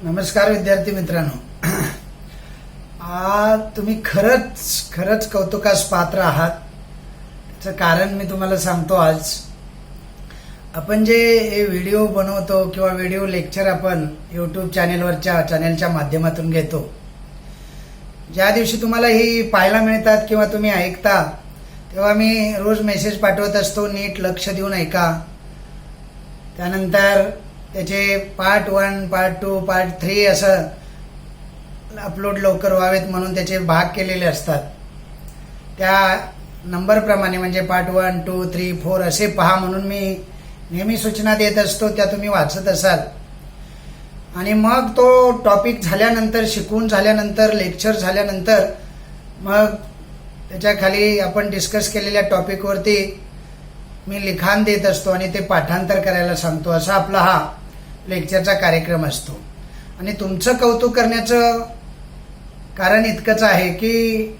नमस्कार विद्यार्थी मित्रांनो. तुम्ही खरंच कौतुकास पात्र आहात. त्याचं कारण मी तुम्हाला सांगतो. आज आपण जे हे व्हिडिओ बनवतो किंवा व्हिडिओ लेक्चर आपण यूट्यूब चॅनेलच्या माध्यमातून घेतो, ज्या दिवशी तुम्हाला ही पाहायला मिळतात किंवा तुम्ही ऐकता, तेव्हा मी रोज मेसेज पाठवत असतो, नीट लक्ष देऊन ऐका. त्यानंतर त्याचे पार्ट 1, पार्ट 2, पार्ट 3 असं अपलोड लवकर व्हावेत म्हणून त्याचे भाग केलेले असतात. त्या नंबरप्रमाणे म्हणजे पार्ट 1, 2, 3, 4 असे पहा म्हणून मी नेहमी सूचना देत असतो. त्या तुम्ही वाचत असाल. आणि मग तो टॉपिक झाल्यानंतर, शिकवून झाल्यानंतर, लेक्चर झाल्यानंतर मग त्याच्या खाली आपण डिस्कस केलेल्या टॉपिकवरती मी लिखाण देत असतो आणि ते पाठांतर करायला सांगतो. असा आपला हा लेक्चरचा कार्यक्रम असतो. आणि तुमचं कौतुक करण्याचं कारण इतकंच आहे की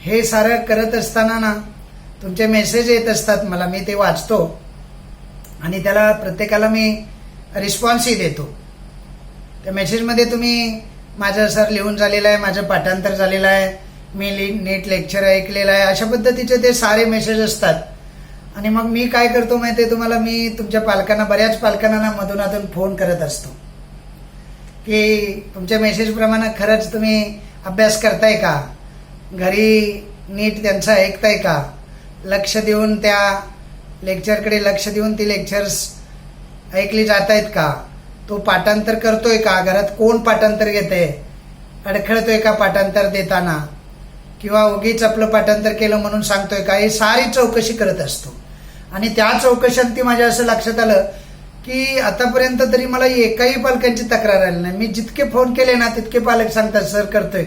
हे सारं करत असताना ना तुमचे मेसेज येत असतात मला, मी ते वाचतो आणि त्याला प्रत्येकाला मी रिस्पॉन्सही देतो. त्या मेसेजमध्ये तुम्ही माझं सर लिहून झालेलं आहे, माझं पाठांतर झालेलं आहे, मी नीट लेक्चर ऐकलेलं आहे, अशा पद्धतीचे ते सारे मेसेज असतात. आणि मग मी काय करतो माहिती आहे तुम्हाला, मी तुमच्या पालकांना, बऱ्याच पालकांना ना मधून फोन करत असतो की तुमच्या मेसेजप्रमाणे खरंच तुम्ही अभ्यास करताय का, घरी नीट त्यांचं ऐकताय का, लक्ष देऊन त्या लेक्चरकडे लक्ष देऊन ती लेक्चर्स ऐकली जात आहेत का, तो पाठांतर करतोय का, घरात कोण पाठांतर घेते, अडखळतोय का पाठांतर देताना, किंवा उगीच आपलं पाठांतर केलं म्हणून सांगतोय का, ही सारी चौकशी करत असतो. आणि त्या चौकशांती माझ्या असं लक्षात आलं की आतापर्यंत तरी मला एकाही पालकांची तक्रार आली नाही. मी जितके फोन केले ना तितके पालक सांगतात, सर करतोय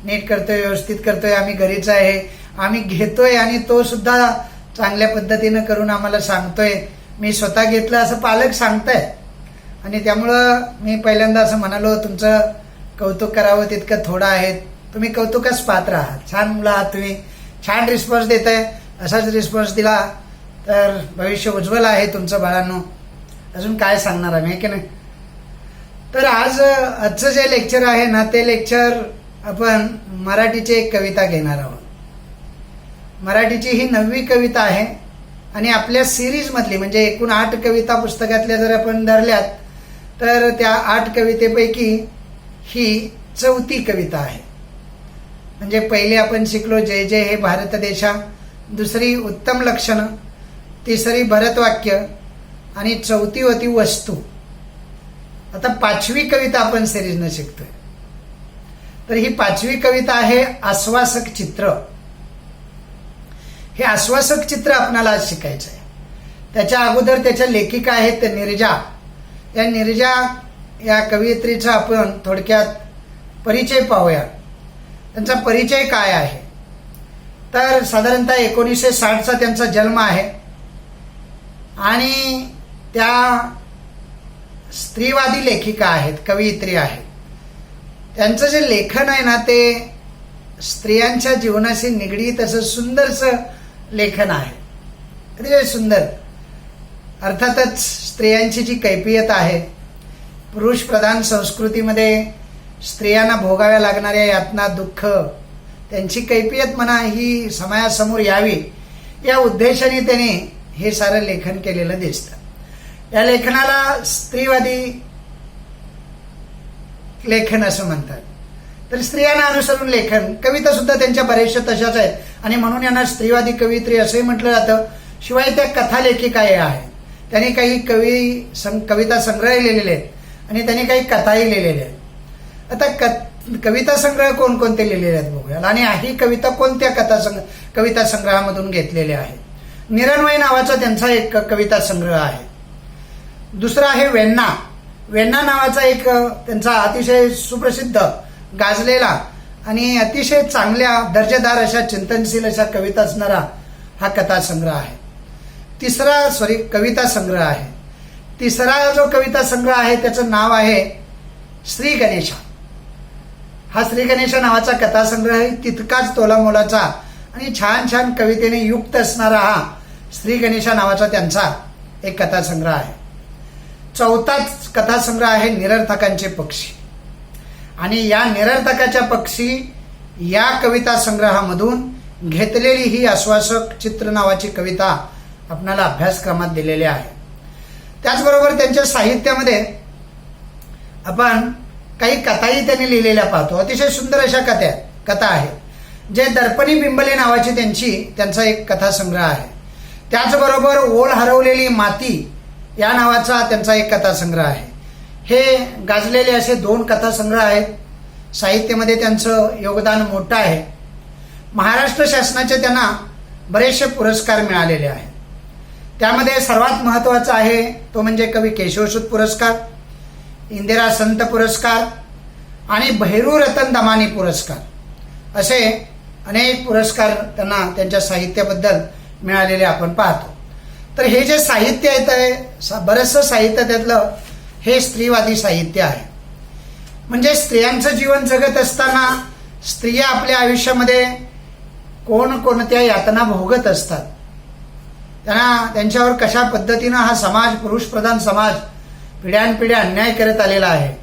नीट करतोय, व्यवस्थित करतोय, आम्ही घरीच आहे, आम्ही घेतोय आणि तो सुद्धा चांगल्या पद्धतीनं करून आम्हाला सांगतोय, मी स्वतः घेतलं असं पालक सांगताय. आणि त्यामुळं मी पहिल्यांदा असं म्हणालो, तुमचं कौतुक करावं तितकं थोडं आहे. तुम्ही कौतुकास पात्र आहात. छान मुलं आहात तुम्ही, छान रिस्पॉन्स देताय. असाच रिस्पॉन्स दिला तर भविष्य उज्ज्वल आहे तुमचं बाळांनो. अजून काय सांगणार आम्ही, की नाही. तर आजचं जे लेक्चर आहे ना, ते लेक्चर आपण मराठीची एक कविता घेणार आहोत. मराठीची ही 9वी कविता आहे आणि आपल्या सिरीजमधली, म्हणजे एकूण 8 कविता पुस्तकातल्या जर आपण धरल्यात तर त्या 8 कवितेपैकी ही 4थी कविता आहे. म्हणजे पहिले आपण शिकलो जय जय हे भारत देशा, दुसरी उत्तम लक्षणं, तिसरी भरतवाक्य आणि 4थी होती वस्तू. आता 5वी कविता आपण सिरीजनं शिकतोय. तर ही 5वी कविता आहे आश्वासक चित्र. हे आश्वासक चित्र आपणाला आज शिकायचं आहे. त्याच्या अगोदर त्याच्या लेखिका आहेत नीरजा. या नीरजा या कवयित्रीचा आपण थोडक्यात परिचय पाहूया. त्यांचा परिचय काय आहे तर साधारणतः 1960चा त्यांचा जन्म आहे आणि त्या स्त्रीवादी लेखिका आहेत, कवयित्री आहेत. त्यांचं जे लेखन आहे ना ते स्त्रियांच्या जीवनाशी निगडीत असं सुंदरसं लेखन आहे. अतिशय सुंदर. अर्थातच स्त्रियांची जी कैफियत आहे, पुरुष प्रधान संस्कृतीमध्ये स्त्रियांना भोगाव्या लागणाऱ्या यातना, दुःख, त्यांची कैफियत म्हणा, ही समाजासमोर यावी या उद्देशाने त्याने हे सारं लेखन केलेलं दिसतं. या लेखनाला स्त्रीवादी लेखन असं म्हणतात. तर स्त्रियांना अनुसरून लेखन, कविता सुद्धा त्यांच्या बऱ्याचशा तशाच आहेत आणि म्हणून यांना स्त्रीवादी कवयित्री असंही म्हटलं जातं. शिवाय त्या कथा लेखिका आहेत. त्यांनी काही कविता संग्रह लिहिलेले आहेत आणि त्यांनी काही कथाही लिहिलेल्या आहेत. आता कविता संग्रह कोणकोणते लिहिलेले आहेत बघूया. आणि ही कविता कोणत्या कविता संग्रहामधून घेतलेल्या आहेत. निरणवय नावाचा त्यांचा एक कविता संग्रह आहे. दुसरा आहे वेण्णा नावाचा एक त्यांचा अतिशय सुप्रसिद्ध, गाजलेला आणि अतिशय चांगल्या दर्जेदार अशा चिंतनशील अशा कविता असणारा हा कथा संग्रह आहे. कविता संग्रह आहे. तिसरा जो कविता संग्रह आहे त्याचं नाव आहे श्री गणेशा. हा श्री गणेशा नावाचा कथासंग्रह तितकाच तोलामोलाचा आणि छान छान कवितेने युक्त असणारा हा श्री गणेशा नावाचा त्यांचा एक कथासंग्रह आहे. चौथाच कथासंग्रह आहे निरर्थकांचे पक्षी. आणि या निरर्थकाच्या पक्षी या कविता संग्रहामधून घेतलेली ही आश्वासक चित्र नावाची कविता आपल्याला अभ्यासक्रमात दिलेली आहे. त्याचबरोबर त्यांच्या साहित्यामध्ये आपण काही कथाही त्यांनी लिहिलेल्या पाहतो. अतिशय सुंदर अशा कथा आहेत. जे दर्पणी बिंबले नावाची त्यांचा एक कथासंग्रह आहे. त्याचबरोबर ओल हरवलेली माती या नावाचा त्यांचा एक कथासंग्रह आहे. हे गाजलेले असे 2 कथासंग्रह आहेत. साहित्यामध्ये त्यांचं योगदान मोठं आहे. महाराष्ट्र शासनाचे त्यांना बरेचसे पुरस्कार मिळालेले आहेत. त्यामध्ये सर्वात महत्त्वाचा आहे तो म्हणजे कवी केशवसूत पुरस्कार, इंदिरा संत पुरस्कार आणि भैरू रतन दमानी पुरस्कार असे अनेक पुरस्कार त्यांना त्यांच्या साहित्याबद्दल मिळालेले आपण पाहतो. तर हे जे साहित्य आहे बरंचसं साहित्य त्यातलं हे स्त्रीवादी साहित्य आहे. म्हणजे स्त्रियांचं जीवन जगत असताना स्त्रिया आपल्या आयुष्यामध्ये कोणकोणत्या यातना भोगत असतात, त्यांच्यावर कशा पद्धतीनं हा समाज, पुरुषप्रधान समाज पिढ्यानपिढ्या अन्याय करत आलेला आहे,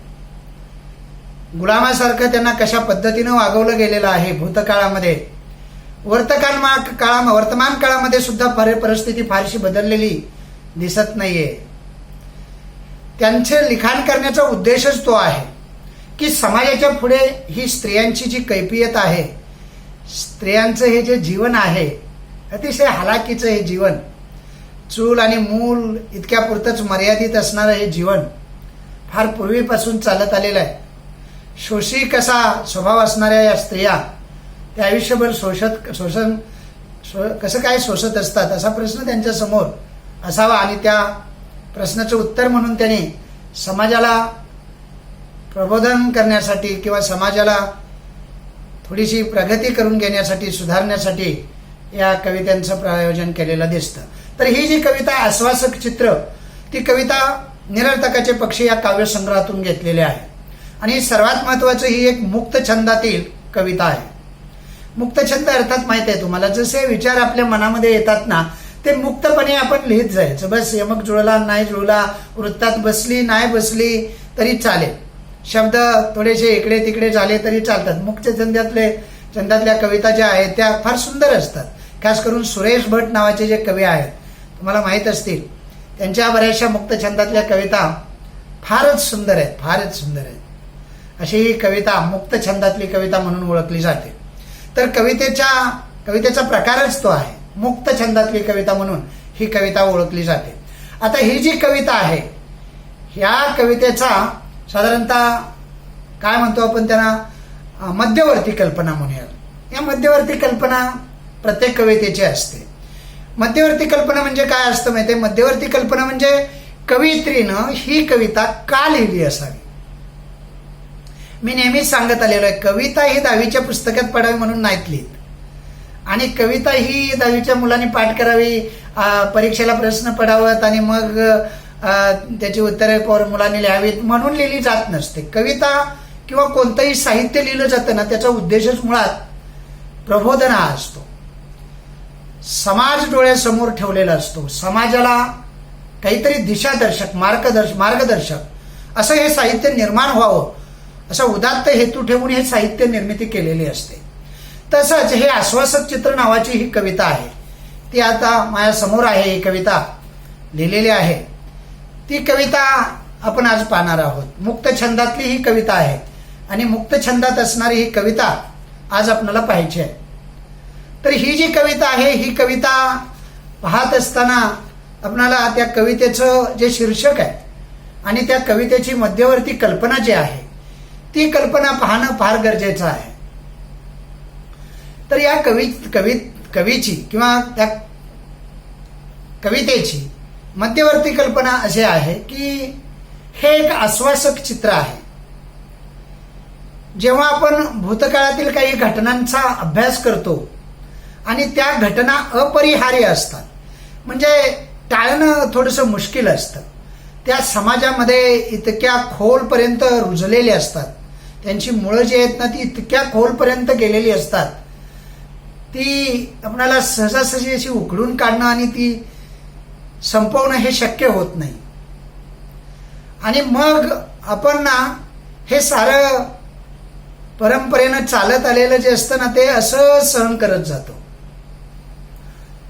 गुलामासारखं त्यांना कशा पद्धतीनं वागवलं गेलेलं आहे भूतकाळामध्ये. वर्तमान काळामध्ये सुद्धा परिस्थिती फारशी बदललेली दिसत नाहीये. त्यांचे लिखाण करण्याचा उद्देशच तो आहे की समाजाच्या पुढे ही स्त्रियांची जी कैफियत आहे, स्त्रियांचं हे जे जीवन आहे अतिशय हालाकीचं हे जीवन, चूल आणि मूल इतक्या पुरतंच मर्यादित असणारं हे जीवन फार पूर्वीपासून चालत आलेलं आहे. शोषी कसा स्वभाव असणाऱ्या या स्त्रिया त्या आयुष्यभर कसं काय शोषत असतात असा प्रश्न त्यांच्या समोर असावा. आणि त्या प्रश्नाचं उत्तर म्हणून त्यांनी समाजाला प्रबोधन करण्यासाठी किंवा समाजाला थोडीशी प्रगती करून घेण्यासाठी, सुधारण्यासाठी या कवितांचं प्रायोजन केलेलं दिसतं. तर ही जी कविता आश्वासक चित्र, ती कविता निरर्थकाचे पक्षी या काव्यसंग्रहातून घेतलेली आहे. आणि सर्वात महत्वाचं ही एक मुक्त छंदातील कविता आहे. मुक्तछंद अर्थात माहित आहे तुम्हाला, जसे विचार आपल्या मनामध्ये येतात ना ते मुक्तपणे आपण लिहित जायचं. बस यमक जुळला नाही जुळला, वृत्तात बसली नाही बसली तरी चालेल, शब्द थोडेसे इकडे तिकडे झाले तरी चालतात. छंदातल्या कविता ज्या आहेत त्या फार सुंदर असतात. खास करून सुरेश भट नावाचे जे कवी आहेत तुम्हाला माहीत असतील, त्यांच्या बऱ्याचशा मुक्तछंदातल्या कविता फारच सुंदर आहेत. अशी ही कविता मुक्तछंदातली कविता म्हणून ओळखली जाते. तर कवितेचा प्रकारच तो आहे, मुक्तछंदातली कविता म्हणून ही कविता ओळखली जाते. आता ही जी कविता आहे ह्या कवितेचा साधारणतः काय म्हणतो आपण त्यांना मध्यवर्ती कल्पना म्हणूया. या मध्यवर्ती कल्पना प्रत्येक कवितेची असते. मध्यवर्ती कल्पना म्हणजे काय असतं माहिती आहे? मध्यवर्ती कल्पना म्हणजे कवयित्रीनं ही कविता का लिहिली असावी. मी नेहमीच सांगत आलेलो आहे, कविता ही 10वीच्या पुस्तकात पडावी म्हणून नाहीत लिहित, आणि कविता ही 10वीच्या मुलांनी पाठ करावी, परीक्षेला प्रश्न पडावत आणि मग त्याची उत्तरे मुलांनी लिहावीत म्हणून लिहिली जात नसते. कविता किंवा कोणतंही साहित्य लिहिलं जातं ना त्याचा उद्देशच मुळात प्रबोधन हा असतो. समाज डोळ्यासमोर ठेवलेला असतो. समाजाला काहीतरी दिशादर्शक, मार्गदर्शक असं हे साहित्य निर्माण व्हावं असा उदात्त हेतू ठेवून हे साहित्य निर्मिती केलेली असते. तसंच हे आश्वासक चित्र नावाची ही कविता आहे, ती आता माझ्या समोर आहे. ही कविता लिहिलेली आहे. ती कविता आपण आज पाहणार आहोत. मुक्त छंदातली ही कविता आहे आणि मुक्त छंदात असणारी ही कविता आज आपल्याला पाहायची आहे. तर ही जी कविता आहे ही कविता पाहत असताना आपल्याला त्या कवितेचं जे शीर्षक आहे आणि त्या कवितेची मध्यवर्ती कल्पना जी आहे ती कल्पना पाहणं फार गरजेचं आहे. तर या कवीची किंवा त्या कवितेची मध्यवर्ती कल्पना अशी आहे की हे एक आश्वासक चित्र आहे. जेव्हा आपण भूतकाळातील काही घटनांचा अभ्यास करतो आणि त्या घटना अपरिहार्य असतात, म्हणजे टाळणं थोडंसं मुश्किल असतं, त्या समाजामध्ये इतक्या खोलपर्यंत रुजलेले असतात, त्यांची मुळं जी आहेत ना ती इतक्या खोलपर्यंत गेलेली असतात, ती आपल्याला सहजासहजी अशी उखडून काढणं आणि ती संपवणं हे शक्य होत नाही. आणि मग आपण ना हे सारं परंपरेनं चालत आलेलं जे असतं ना ते असं सहन करत जातो.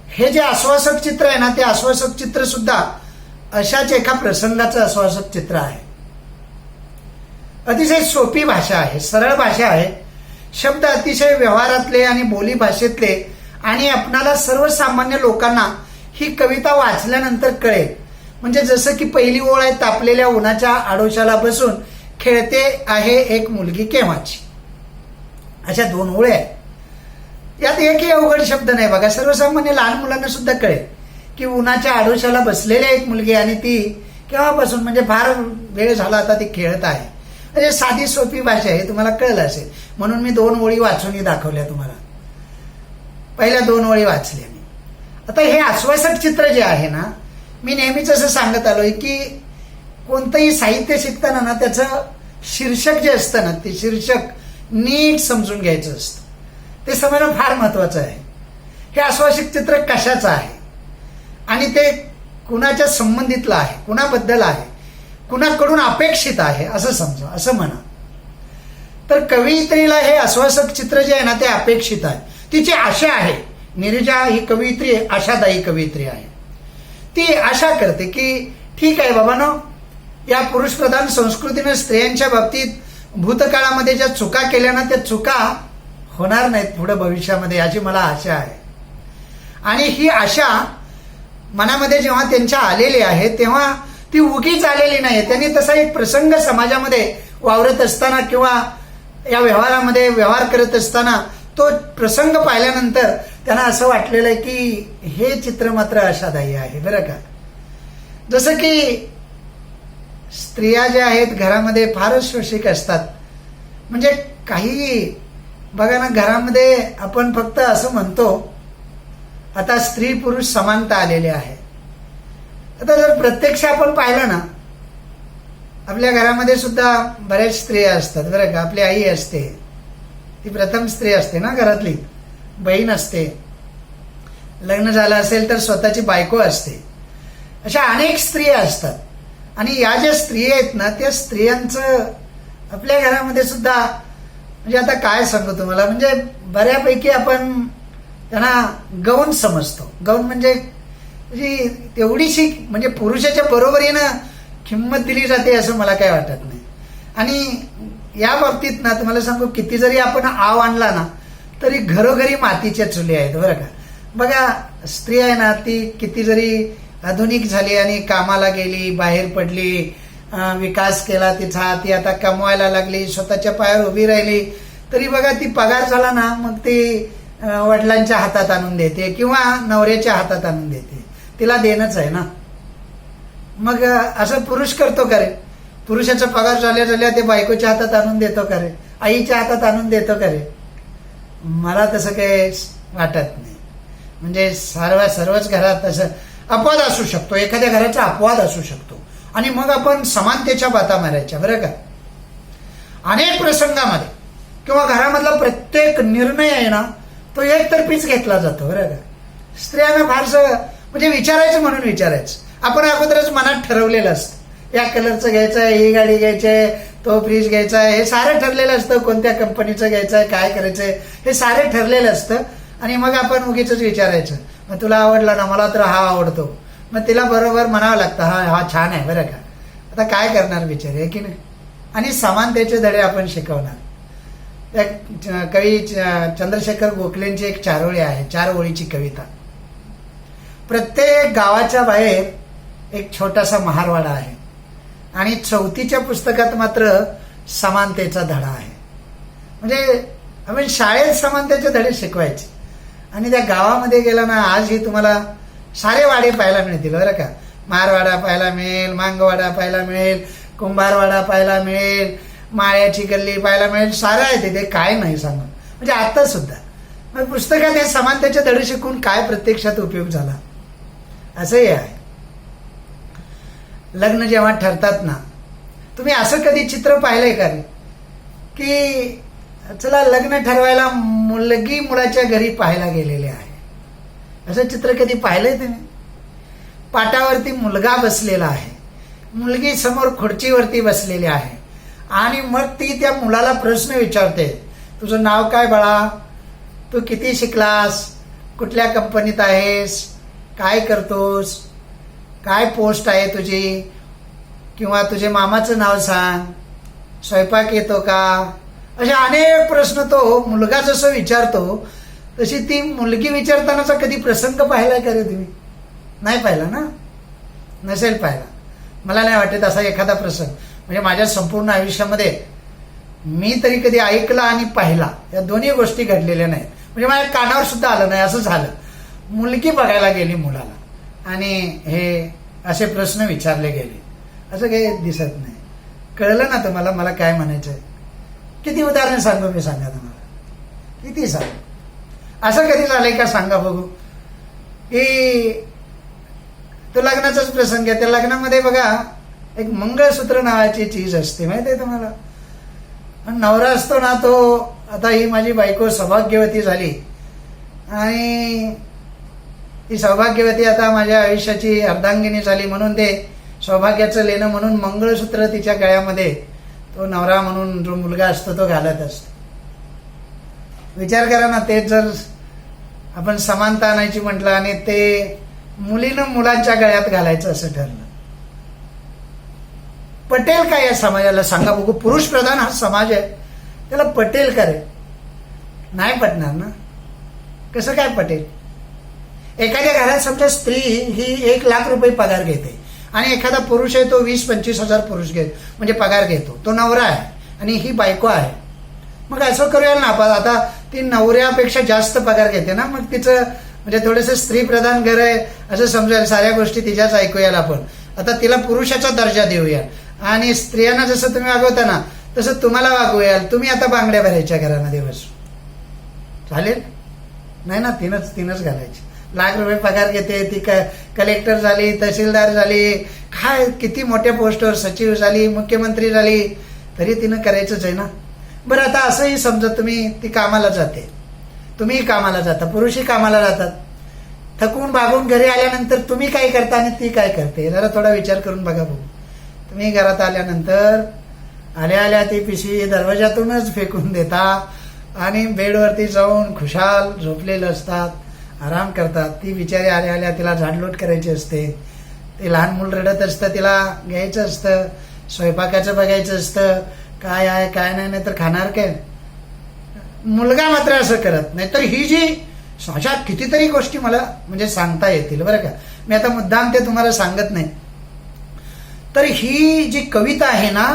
हे जे आश्वासक चित्र आहे ना ते आश्वासक चित्र सुद्धा अशाच एका प्रसंगाचं आश्वासक चित्र आहे. अतिशय सोपी भाषा आहे, सरळ भाषा आहे, शब्द अतिशय व्यवहारातले आणि बोली भाषेतले, आणि आपणाला सर्वसामान्य लोकांना ही कविता वाचल्यानंतर कळेल. म्हणजे जसं की पहिली ओळ आहे, तापलेल्या उन्हाच्या आडोशाला बसून खेळते आहे एक मुलगी केव्हाची. अशा 2 ओळी आहेत. यात एकही अवघड शब्द नाही बघा. सर्वसामान्य लहान मुलांना सुद्धा कळेल की उन्हाच्या आडोशाला बसलेली एक मुलगी आणि ती केव्हापासून, म्हणजे फार वेळ झाला आता ती खेळत आहे. म्हणजे साधी सोपी भाषा आहे, तुम्हाला कळलं असेल म्हणून मी 2 ओळी वाचूनही दाखवल्या तुम्हाला. पहिल्या 2 ओळी वाचल्या मी. आता हे आश्वासक चित्र जे आहे ना, मी नेहमीच असं सांगत आलोय की कोणतंही साहित्य शिकताना ना त्याचं शीर्षक जे असतं ना ते शीर्षक नीट समजून घ्यायचं असतं. ते समजणं फार महत्वाचं आहे. हे आश्वासक चित्र कशाचं आहे आणि ते कुणाच्या संबंधितलं आहे, कुणाबद्दल आहे, कुणाकडून अपेक्षित आहे असं समजा, असं म्हणा. तर कवयित्रीला हे आश्वासक चित्र जे आहे ना ते अपेक्षित आहे. तिची आशा आहे. नीरजा ही कवयित्री आशादायी कवयित्री आहे. ती आशा करते की ठीक आहे बाबांनो, या पुरुषप्रधान संस्कृतीने स्त्रियांच्या बाबतीत भूतकाळामध्ये ज्या चुका केल्या ना त्या चुका होणार नाहीत पुढे भविष्यामध्ये, याची मला आशा आहे. आणि ही आशा मनामध्ये जेव्हा त्यांच्या आलेली आहे तेव्हा ती उगीच आलेली नाही. त्यांनी तसा एक प्रसंग समाजामध्ये वावरत असताना किंवा या व्यवहारामध्ये व्यवहार करत असताना तो प्रसंग पाहिल्यानंतर त्यांना असं वाटलेलं आहे की हे चित्र मात्र आशादायी आहे बरं का. जसं की स्त्रिया ज्या आहेत घरामध्ये फारच शोषिक असतात. म्हणजे काही बघा ना, घरामध्ये आपण फक्त असं म्हणतो आता स्त्री पुरुष समानता आलेली आहे. आता जर प्रत्यक्ष आपण पाहिलं ना, आपल्या घरामध्ये सुद्धा बऱ्याच स्त्रिया असतात बरं का. आपली आई असते, ती प्रथम स्त्री असते ना घरातली, बहीण असते, लग्न झालं असेल तर स्वतःची बायको असते. अशा अनेक स्त्रिया असतात. आणि या ज्या स्त्रिया आहेत ना त्या स्त्रियांचं आपल्या घरामध्ये सुद्धा, म्हणजे आता काय सांगू तुम्हाला, म्हणजे बऱ्यापैकी आपण त्यांना गौण समजतो. गौण म्हणजे तेवढीशी म्हणजे पुरुषाच्या बरोबरीनं किंमत दिली जाते असं मला काय वाटत नाही. आणि या बाबतीत ना तुम्हाला सांगू, किती जरी आपण आव आणला ना तरी घरोघरी मातीच्या चुली आहेत बरं का. बघा स्त्री आहे ना ती किती जरी आधुनिक झाली आणि कामाला गेली, बाहेर पडली, विकास केला तिचा, ती आता कमवायला लागली, स्वतःच्या पायावर उभी राहिली, तरी बघा ती पगार झाला ना मग ती वडिलांच्या हातात आणून देते किंवा नवऱ्याच्या हातात आणून देते. तिला देणंच आहे ना. मग असं पुरुष करतो का रे? पुरुषाचा पगार झाल्या झाल्या ते बायकोच्या हातात आणून देतो का रे? आईच्या हातात आणून देतो का रे? मला तसं काही वाटत नाही. म्हणजे सर्वच घरात असं अपवाद असू शकतो, एखाद्या घराचा अपवाद असू शकतो आणि मग आपण समानतेच्या बाता मारायच्या बरं का. अनेक प्रसंगामध्ये किंवा घरामधला प्रत्येक निर्णय आहे ना तो एकतर्फीच घेतला जातो बरं का. स्त्रियांना फारसं म्हणजे विचारायचं म्हणून विचारायचं. आपण अगोदरच मनात ठरवलेलं असतं, या कलरचं घ्यायचं आहे, ही गाडी घ्यायची आहे, तो फ्रीज घ्यायचा आहे, हे सारं ठरलेलं असतं. कोणत्या कंपनीचं घ्यायचं आहे, काय करायचंय हे सारं ठरलेलं असतं. आणि मग आपण उगीच विचारायचं, मग तुला आवडला ना, मला तर हा आवडतो. मग तिला बरोबर म्हणावं लागतं, हा छान आहे बरं का. आता काय करणार बिचारे, आहे की नाही. आणि समानतेचे धडे आपण शिकवणार. त्या कवी चंद्रशेखर गोखलेंची एक 4 ओळी आहे, 4 ओळीची कविता. प्रत्येक गावाच्या बाहेर एक छोटासा महारवाडा आहे आणि 4थीच्या पुस्तकात मात्र समानतेचा धडा आहे. म्हणजे आपण शाळेत समानतेचे धडे शिकवायचे आणि त्या गावामध्ये गेला ना आजही तुम्हाला सारे वाडे पाहायला मिळतील बरं का. महारवाडा पाहायला मिळेल, मांगवाडा पाहायला मिळेल, कुंभारवाडा पाहायला मिळेल, माळ्याची गल्ली पाहायला मिळेल, सारं आहे तिथे, काय नाही सांगून. म्हणजे आता सुद्धा मग पुस्तकात हे समानतेचे धडे शिकून काय प्रत्यक्षात उपयोग झाला असंही आहे. लग्न जेव्हा ठरतात ना, तुम्ही असं कधी चित्र पाहिलंय का रे की चला लग्न ठरवायला मुलगी मुलाच्या घरी पाहायला गेलेले आहे, असं चित्र कधी पाहिलंय तुम्ही? पाटावरती मुलगा बसलेला आहे, मुलगी समोर खुर्चीवरती बसलेली आहे आणि मग ती त्या मुलाला प्रश्न विचारते, तुझं नाव काय बाळा, तू किती शिकलास, कुठल्या कंपनीत आहेस, काय करतोस, काय पोस्ट आहे तुझी, किंवा तुझे मामाचं नाव सांग, स्वयंपाक येतो का, असे अनेक प्रश्न तो मुलगा जसं विचारतो तशी ती मुलगी विचारतानाचा कधी प्रसंग पाहिलाय का रे तुम्ही? नाही पाहिला ना, नसेल पाहिला. मला नाही वाटत असा एखादा प्रसंग म्हणजे माझ्या संपूर्ण आयुष्यामध्ये मी तरी कधी ऐकला आणि पाहिला या दोन्ही गोष्टी घडलेल्या नाहीत. म्हणजे माझ्या कानावर सुद्धा आलं नाही. असं झालं, मुलगी बघायला गेली मुलाला आणि हे असे प्रश्न विचारले गेले, असं काही दिसत नाही. कळलं ना तुम्हाला मला काय म्हणायचंय? किती उदाहरण सांगू मी, सांगा तुम्हाला किती सांगू. असं कधी झालंय का सांगा बघू की तो लग्नाचाच प्रसंग आहे. त्या लग्नामध्ये बघा एक मंगळसूत्र नावाची चीज असते, माहिती आहे तुम्हाला. नवरा असतो ना तो, आता ही माझी बायको सौभाग्यवती झाली आणि ती सौभाग्यवती आता माझ्या आयुष्याची अर्धांगिनी झाली म्हणून ते सौभाग्याचं लेणं म्हणून मंगळसूत्र तिच्या गळ्यामध्ये तो नवरा म्हणून जो मुलगा असतो तो घालत असतो. विचार करा ना, ते जर आपण समानता आणायची म्हटलं आणि ते मुलीनं मुलांच्या गळ्यात घालायचं असं ठरलं, पटेल का या समाजाला? सांगा बघू. पुरुष प्रधान हा समाज आहे, त्याला पटेल का रे? नाही पटणार ना. कसं काय पटेल? एखाद्या घरात समजा स्त्री ही 1,00,000 रुपये पगार घेते आणि एखादा पुरुष आहे तो 20-25 हजार पुरुष म्हणजे पगार घेतो, तो नवरा आहे आणि ही बायको आहे. मग असं करूया ना आपण, आता ती नवऱ्यापेक्षा जास्त पगार घेते ना, मग तिचं म्हणजे थोडंसं स्त्री प्रधान घर आहे असं समजायला, साऱ्या गोष्टी तिच्याच ऐकूयाल आपण. आता तिला पुरुषाचा दर्जा देऊया आणि स्त्रियांना जसं तुम्ही वागवता ना तसं तुम्हाला वागवूयाल. तुम्ही आता बांगड्या भरायच्या घरामध्ये बसून, चालेल? नाही ना, तीनच घालायची. 1,00,000 रुपये पगार घेते ती, कलेक्टर झाली, तहसीलदार झाली, काय किती मोठ्या पोस्टवर सचिव झाली, मुख्यमंत्री झाली, तरी तिनं करायचंच आहे ना. बरं आता असंही समजा तुम्ही, ती कामाला जाते, तुम्ही कामाला जाता, पुरुषही कामाला जातात, थकून भागून घरी आल्यानंतर तुम्ही काय करता आणि ती काय करते? जरा थोडा विचार करून बघा भाऊ. तुम्ही घरात आल्यानंतर आल्या ती पिशवी दरवाजातूनच फेकून देता आणि बेडवरती जाऊन खुशाल झोपलेलं असतात, आराम करतात. ती बिचारी आल्या तिला झाडलोट करायची असते, ते लहान मूल रडत असतं, तिला घ्यायचं असतं, स्वयंपाकाचं बघायचं असतं, काय आहे काय नाही, तर खाणार काय. मुलगा मात्र असं करत नाही. तर ही जी अशा कितीतरी गोष्टी मला म्हणजे सांगता येतील बरं का, मी आता मुद्दाम ते तुम्हाला सांगत नाही. तर ही जी कविता आहे ना,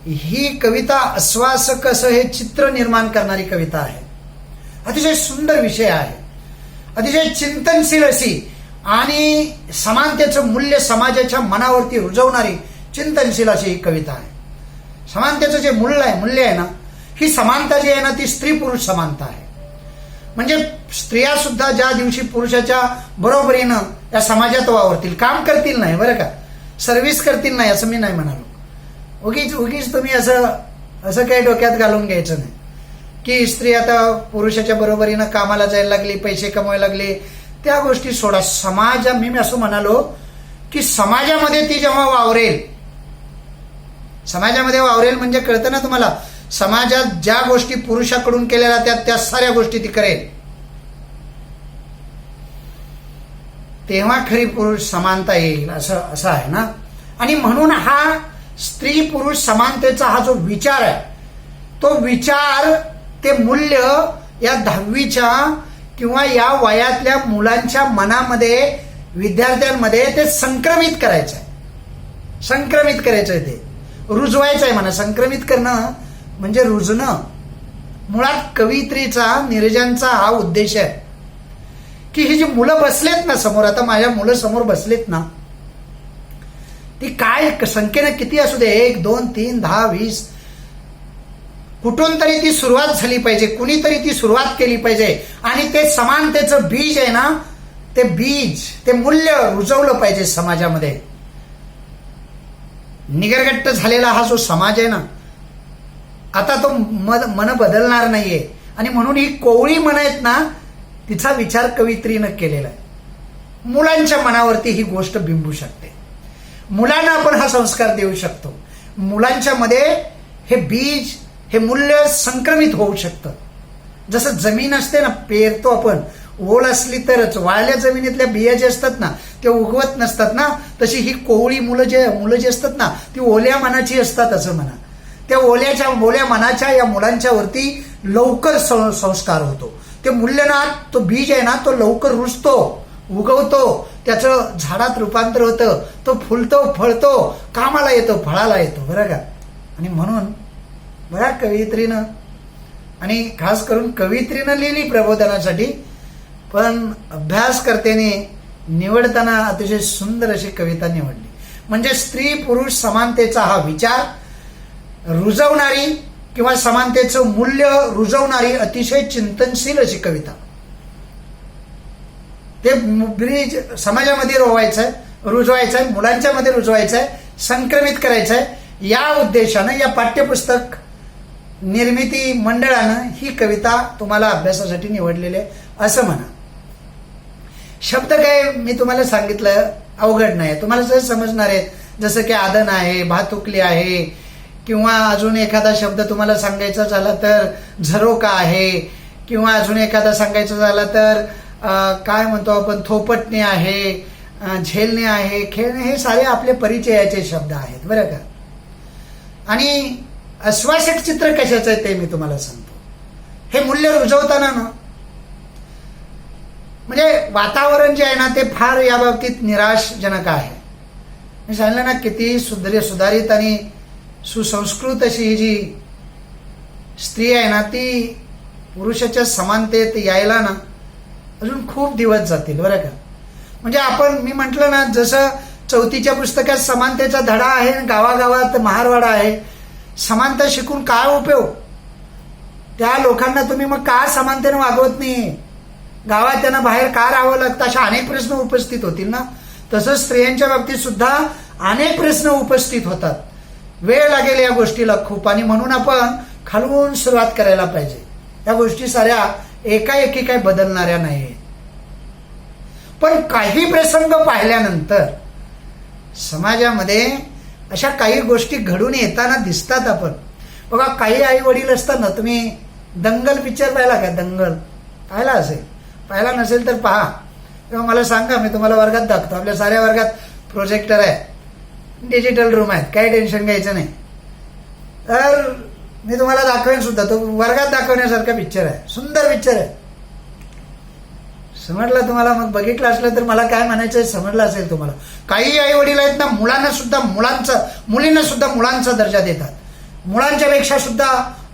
ही कविता आश्वासक असं हे चित्र निर्माण करणारी कविता आहे. अतिशय सुंदर विषय आहे, अतिशय चिंतनशील अशी आणि समानतेचं मूल्य समाजाच्या मनावरती रुजवणारी चिंतनशील अशी ही कविता आहे. समानतेचं जे मूल्य आहे ना, ही समानता जी आहे ना ती स्त्री पुरुष समानता आहे. म्हणजे स्त्रिया सुद्धा ज्या दिवशी पुरुषाच्या बरोबरीनं या समाजात वावरतील, काम करतील नाही बरं का, सर्व्हिस करतील नाही असं मी नाही म्हणालो. उगीच तुम्ही असं काही डोक्यात घालून घ्यायचं नाही की स्त्री आता पुरुषाच्या बरोबरीनं कामाला जायला लागली, पैसे कमवायला लागले, त्या गोष्टी सोडा. मी असं म्हणालो की समाजामध्ये ती जेव्हा वावरेल, समाजामध्ये वावरेल म्हणजे कळतं ना तुम्हाला, समाजात ज्या गोष्टी पुरुषाकडून केल्या जातात त्या साऱ्या गोष्टी ती करेल, तेव्हा खरी पुरुष समानता येईल असं आहे ना. आणि म्हणून हा स्त्री पुरुष समानतेचा हा जो विचार आहे, तो विचार, ते मूल्य या 10वीच्या किंवा या वयातल्या मुलांच्या मनामध्ये, विद्यार्थ्यांमध्ये ते संक्रमित करायचं आहे, ते रुजवायचं आहे म्हणा. संक्रमित करणं म्हणजे रुजणं. मुळात कवित्रीचा, नीरजांचा हा उद्देश आहे की ही जी मुलं बसलेत ना समोर, आता माझ्या मुलं समोर बसलेत ना, ती काय संख्येनं किती असू दे, 1, 2, 3, 10, 20, कुठून तरी ती सुरुवात झाली पाहिजे, कुणीतरी ती सुरुवात केली पाहिजे आणि ते समानतेचं बीज आहे ना, ते बीज, ते मूल्य रुजवलं पाहिजे समाजामध्ये. निगरगट्ट झालेला हा जो समाज आहे ना, आता तो मन बदलणार नाहीये. आणि म्हणून ही कोवळी मन आहेत ना, तिचा विचार कवित्रीनं केलेला आहे. मुलांच्या मनावरती ही गोष्ट बिंबू शकते. मुलांना आपण हा संस्कार देऊ शकतो. मुलांच्या मध्ये हे बीज, हे मूल्य संक्रमित होऊ शकतं. जसं जमीन असते ना, पेरतो आपण, ओल असली तरच, वाळल्या जमिनीतल्या बिया जे असतात ना ते उगवत नसतात ना, तशी ही कोवळी मुलं जी असतात ना ती ओल्या मनाची असतात असं म्हणा. त्या ओल्या मनाच्या या मुलांच्या वरती लवकर संस्कार होतो. ते मूल्यनात, तो बीज आहे ना, तो लवकर रुजतो, उगवतो, त्याचं झाडात रूपांतर होतं, तो फुलतो, फळतो, कामाला येतो, फळाला येतो, बरं का. आणि म्हणून बघा कवयित्रीनं, आणि खास करून कवयित्रीनं लिहिली प्रबोधनासाठी, पण अभ्यासकर्त्याने निवडताना अतिशय सुंदर अशी कविता निवडली. म्हणजे स्त्री पुरुष समानतेचा हा विचार रुजवणारी किंवा समानतेचं मूल्य रुजवणारी अतिशय चिंतनशील अशी कविता. ते ब्रीज समाजामध्ये रुजवायचंय, मुलांच्या मध्ये रुजवायचंय, संक्रमित करायचंय. या उद्देशानं या पाठ्यपुस्तक निर्मिती मंडळानं ही कविता तुम्हाला अभ्यासासाठी निवडलेली आहे असं म्हणा. शब्द काय मी तुम्हाला सांगितलं अवघड नाही, तुम्हाला सहज समजणार आहेत. जसं की आदन आहे, भातुकली आहे, किंवा अजून एखादा शब्द तुम्हाला सांगायचा झाला तर झरोका आहे, किंवा अजून एखादा सांगायचा झाला तर काय म्हणतो आपण, थोपटणे आहे, झेलणे आहे, खेळणे, हे सारे आपले परिचयाचे शब्द आहेत बरं का. आणि आश्वासक चित्र कशाचं आहे ते मी तुम्हाला सांगतो. हे मूल्य रुजवताना ना, म्हणजे वातावरण जे आहे ना ते फार या बाबतीत निराशजनक आहे. मी सांगितलं ना, किती सुधारित आणि सुसंस्कृत अशी ही जी स्त्री आहे ना, ती पुरुषाच्या समानतेत यायला ना अजून खूप दिवस जातील बरं का. म्हणजे मी म्हटलं ना, जसं 4थीच्या पुस्तकात समानतेचा धडा आहे, गावागावात महारवाडा आहे, समानता शिकून काय उपयोग, त्या लोकांना तुम्ही मग का समानतेने वागवत नाही, गावात त्यांना बाहेर का राहावं लागतं, अशा अनेक प्रश्न उपस्थित होतील ना. तसंच स्त्रियांच्या बाबतीत सुद्धा अनेक प्रश्न उपस्थित होतात. वेळ लागेल या गोष्टीला खूप, आणि म्हणून आपण खालून सुरुवात करायला पाहिजे. या गोष्टी साऱ्या एकाएकी काही बदलणाऱ्या नाही. पण काही प्रसंग पाहिल्यानंतर समाजामध्ये अशा काही गोष्टी घडून येताना दिसतात. आपण बघा, काही आई वडील असतात ना, तुम्ही दंगल पिक्चर पाहिला का? दंगल पाहिला असेल, पाहिला नसेल तर पहा, तेव्हा मला सांगा, मी तुम्हाला वर्गात दाखवतो. आपल्या साऱ्या वर्गात प्रोजेक्टर आहे, डिजिटल रूम आहेत, काही टेन्शन घ्यायचं नाही. तर मी तुम्हाला दाखवेन सुद्धा, तो वर्गात दाखवण्यासारखा पिक्चर आहे, सुंदर पिक्चर आहे. समजलं तुम्हाला? मग बघितलं असलं तर मला काय म्हणायचं समजलं असेल तुम्हाला. काही आई वडील आहेत ना, मुलींना सुद्धा मुलांचा दर्जा देतात, मुलांच्या पेक्षा सुद्धा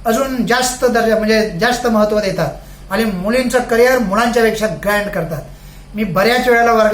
अजून जास्त दर्जा, म्हणजे जास्त महत्व देतात, आणि मुलींचं करिअर मुलांच्या पेक्षा ग्रँड करतात. मी बऱ्याच वेळेला वर्गात